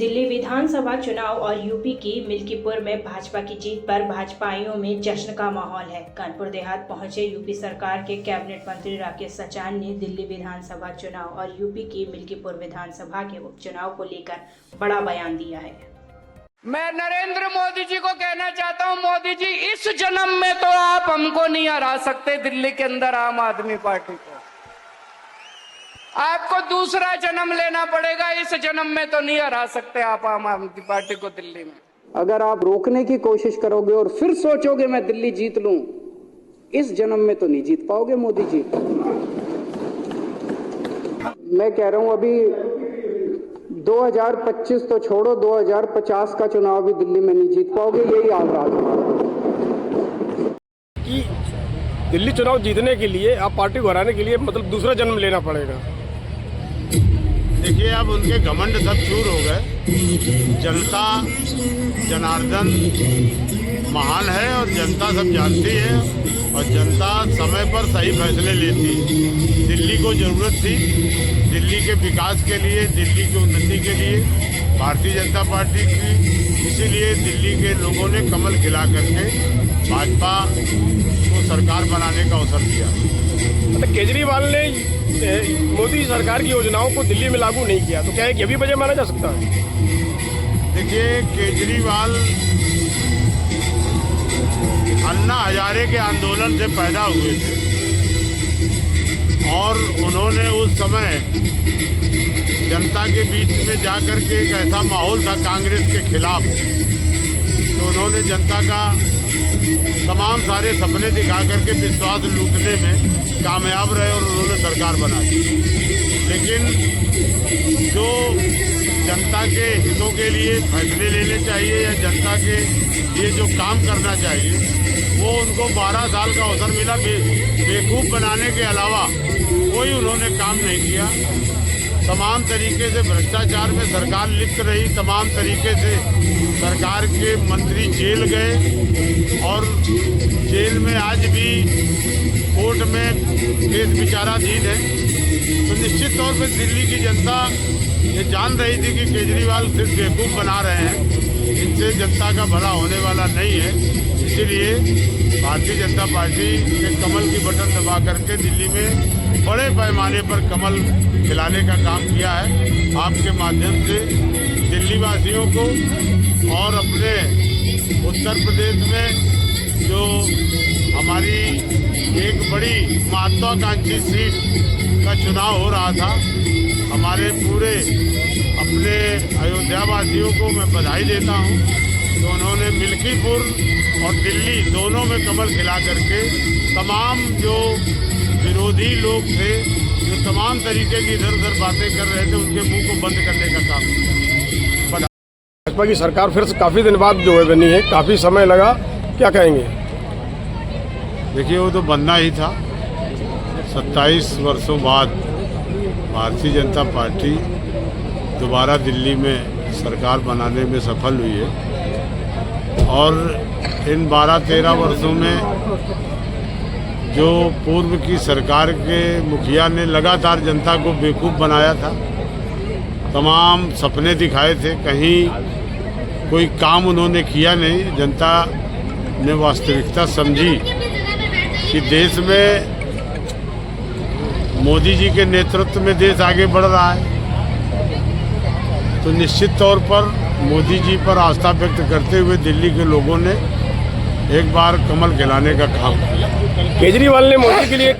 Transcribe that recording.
दिल्ली विधानसभा चुनाव और यूपी की मिल्कीपुर में भाजपा की जीत पर भाजपाइयों में जश्न का माहौल है। कानपुर देहात पहुंचे यूपी सरकार के कैबिनेट मंत्री राकेश सचान ने दिल्ली विधानसभा चुनाव और यूपी की मिल्कीपुर विधानसभा के उपचुनाव को लेकर बड़ा बयान दिया है। मैं नरेंद्र मोदी जी को कहना चाहता हूं, मोदी जी इस जन्म में तो आप हमको नहीं हरा सकते दिल्ली के अंदर आम आदमी पार्टी को। आपको दूसरा जन्म लेना पड़ेगा, इस जन्म में तो नहीं हरा सकते आप आम आदमी पार्टी को दिल्ली में। अगर आप रोकने की कोशिश करोगे और फिर सोचोगे मैं दिल्ली जीत लूं, इस जन्म में तो नहीं जीत पाओगे मोदी जी। मैं कह रहा हूं अभी 2025 तो छोड़ो, 2050 का चुनाव भी दिल्ली में नहीं जीत पाओगे, यही आवाज कि दिल्ली चुनाव जीतने के लिए आप पार्टी को हराने के लिए मतलब दूसरा जन्म लेना पड़ेगा। देखिए, अब उनके घमंड सब चूर हो गए। जनता जनार्दन महान है और जनता सब जानती है और जनता समय पर सही फैसले लेती है। दिल्ली को जरूरत थी, दिल्ली के विकास के लिए, दिल्ली की उन्नति के लिए भारतीय जनता पार्टी की, इसीलिए दिल्ली के लोगों ने कमल खिला करके भाजपा को सरकार बनाने का अवसर दिया। मतलब केजरीवाल ने मोदी सरकार की योजनाओं को दिल्ली में लागू नहीं किया, तो क्या ये भी वजह माना जा सकता है? देखिए, केजरीवाल अन्ना हजारे के आंदोलन से पैदा हुए थे और उन्होंने उस समय जनता के बीच में जाकर के एक ऐसा माहौल था कांग्रेस के खिलाफ, तो उन्होंने जनता का तमाम सारे सपने दिखा करके विश्वास लूटने में कामयाब रहे और उन्होंने सरकार बना दी। लेकिन जो जनता के हितों के लिए फैसले लेने चाहिए या जनता के लिए जो काम करना चाहिए, वो उनको 12 साल का अवसर मिला। बेवकूफ़ बनाने के अलावा कोई उन्होंने काम नहीं किया। तमाम तरीके से भ्रष्टाचार में सरकार लिप्त रही, तमाम तरीके से सरकार के मंत्री जेल गए और जेल में आज भी कोर्ट में केस विचाराधीन है। तो निश्चित तौर पर दिल्ली की जनता ये जान रही थी कि केजरीवाल सिर्फ बेवकूफ़ बना रहे हैं, इनसे जनता का भला होने वाला नहीं है। इसीलिए भारतीय जनता पार्टी के कमल की बटन दबा करके दिल्ली में बड़े पैमाने पर कमल खिलाने का काम किया है। आपके माध्यम से दिल्ली वासियों को और अपने उत्तर प्रदेश में जो हमारी एक बड़ी महत्वाकांक्षी सीट का चुनाव हो रहा था, हमारे पूरे अपने अयोध्या वासियों को मैं बधाई देता हूं। तो उन्होंने मिल्कीपुर और दिल्ली दोनों में कमल खिला करके तमाम जो विरोधी लोग थे, जो तमाम तरीके की इधर उधर बातें कर रहे थे, उनके मुंह को बंद करने का काम किया। भाजपा की सरकार फिर से काफ़ी दिन बाद जो है बनी है, काफ़ी समय लगा, क्या कहेंगे? देखिए, वो तो बनना ही था। 27 वर्षों बाद भारतीय जनता पार्टी दोबारा दिल्ली में सरकार बनाने में सफल हुई है और इन 12-13 वर्षों में जो पूर्व की सरकार के मुखिया ने लगातार जनता को बेवकूफ़ बनाया था, तमाम सपने दिखाए थे, कहीं कोई काम उन्होंने किया नहीं। जनता ने वास्तविकता समझी कि देश में मोदी जी के नेतृत्व में देश आगे बढ़ रहा है, तो निश्चित तौर पर मोदी जी पर आस्था व्यक्त करते हुए दिल्ली के लोगों ने एक बार कमल खिलाने का काम किया। केजरीवाल ने मोदी के लिए